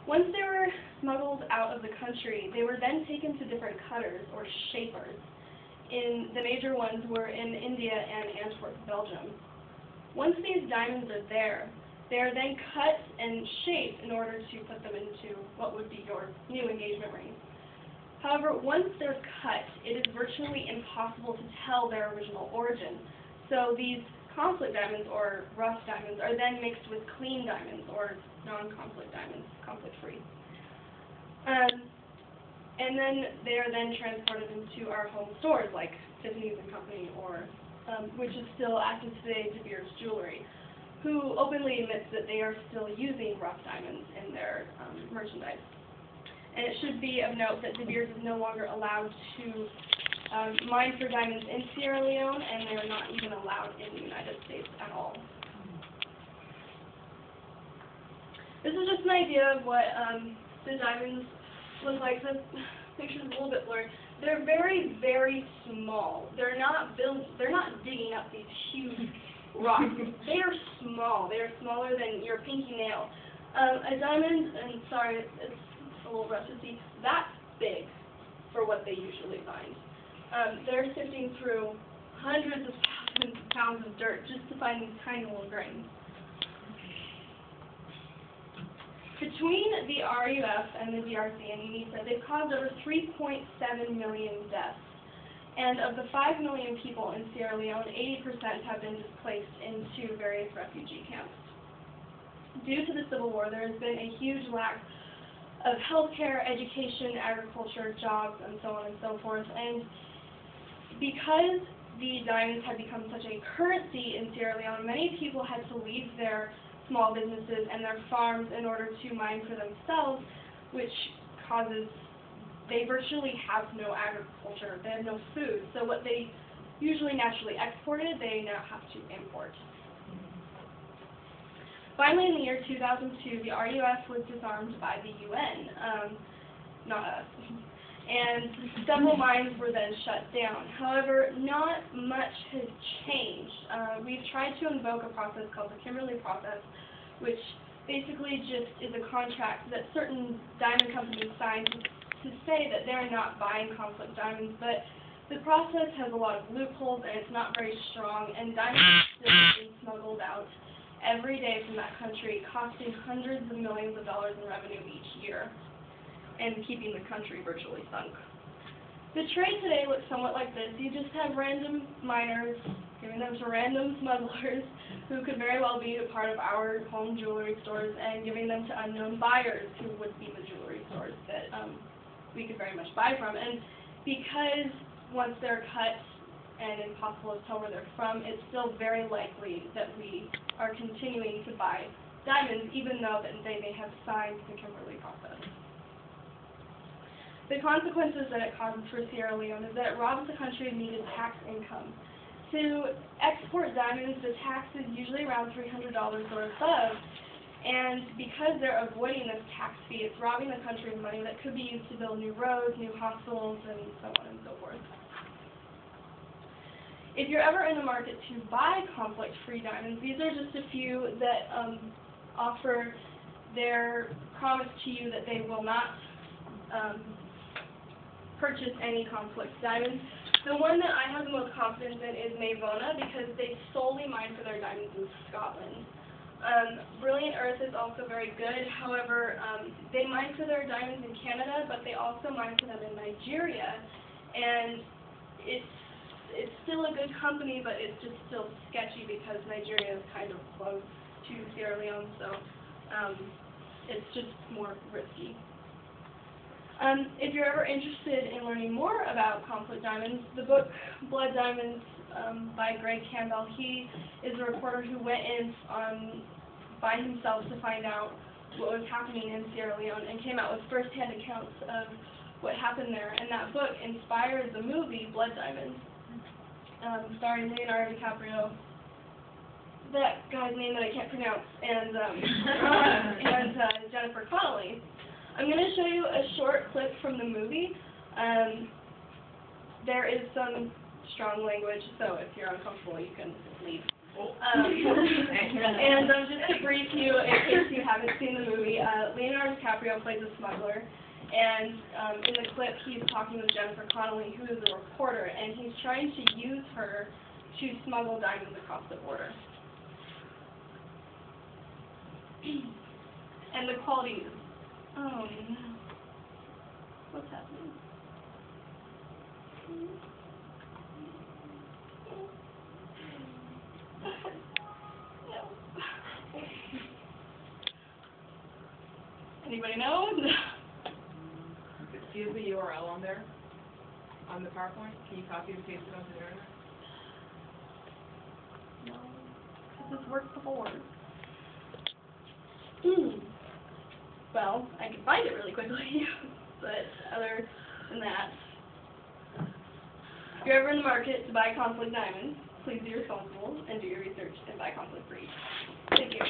Once they were smuggled out of the country, they were then taken to different cutters, or shapers. The major ones were in India and Antwerp, Belgium. Once these diamonds are there, they are then cut and shaped in order to put them into what would be your new engagement ring. However, once they're cut, it is virtually impossible to tell their original origin. So these conflict diamonds, or rough diamonds, are then mixed with clean diamonds, or non-conflict diamonds, conflict-free. And then they are then transported into our home stores, like Tiffany's & Company, or which is still active today, De Beers Jewelry, who openly admits that they are still using rough diamonds in their merchandise. And it should be of note that De Beers is no longer allowed to mine for diamonds in Sierra Leone, and they are not even allowed in the United States at all. This is just an idea of what the diamonds look like. The picture's a little bit blurry. They're very, very small. They're not digging up these huge rocks. They are small. They are smaller than your pinky nail. A diamond, and sorry, it's a little rough to see, that's big for what they usually find. They're sifting through hundreds of thousands of pounds of dirt just to find these tiny little grains. Between the RUF and the DRC and UNITA, they've caused over 3.7 million deaths. And of the 5 million people in Sierra Leone, 80% have been displaced into various refugee camps. Due to the civil war, there has been a huge lack of healthcare, education, agriculture, jobs, and so on and so forth. And because the diamonds had become such a currency in Sierra Leone, many people had to leave their small businesses and their farms in order to mine for themselves, which causes they virtually have no agriculture. They have no food. So what they usually naturally exported, they now have to import. Finally, in the year 2002, the RUF was disarmed by the UN, not us, and several mines were then shut down. However, not much has changed. We've tried to invoke a process called the Kimberley process, which basically just is a contract that certain diamond companies sign to say that they're not buying conflict diamonds, but the process has a lot of loopholes and it's not very strong, and diamonds are still being smuggled out every day from that country, costing hundreds of millions of dollars in revenue each year, and keeping the country virtually sunk. The trade today looks somewhat like this. You just have random miners giving them to random smugglers who could very well be a part of our home jewelry stores, and giving them to unknown buyers who would be the jewelry stores that we could very much buy from. And because once they're cut and impossible to tell where they're from, it's still very likely that we are continuing to buy diamonds, even though that they may have signed the Kimberley process. The consequences that it causes for Sierra Leone is that it robs the country of needed tax income. To export diamonds, the tax is usually around $300 or above, and because they're avoiding this tax fee, it's robbing the country of money that could be used to build new roads, new hospitals, and so on and so forth. If you're ever in the market to buy conflict-free diamonds, these are just a few that offer their promise to you that they will not purchase any conflict diamonds. The one that I have the most confidence in is Mayvona, because they solely mine for their diamonds in Scotland. Brilliant Earth is also very good. However, they mine for their diamonds in Canada, but they also mine for them in Nigeria, and it's still a good company, but it's just still sketchy because Nigeria is kind of close to Sierra Leone, so it's just more risky. If you're ever interested in learning more about conflict diamonds, the book Blood Diamonds by Greg Campbell, he is a reporter who went in by himself to find out what was happening in Sierra Leone and came out with first-hand accounts of what happened there. And that book inspired the movie Blood Diamonds, starring Leonardo DiCaprio, that guy's name that I can't pronounce, and Jennifer Connelly. I'm going to show you a short clip from the movie. There is some strong language, so if you're uncomfortable, you can leave. And just to brief you, in case you haven't seen the movie, Leonardo DiCaprio plays a smuggler, and in the clip he's talking with Jennifer Connelly, who is a reporter, and he's trying to use her to smuggle diamonds across the border. And the quality is, oh no, what's happening? Anybody know? Do you have the URL on there? On the PowerPoint? Can you copy and paste it onto the internet? No, because this worked before. Well, I can find it really quickly, but other than that, if you're ever in the market to buy conflict diamonds, please be responsible and do your research and buy conflict free. Thank you.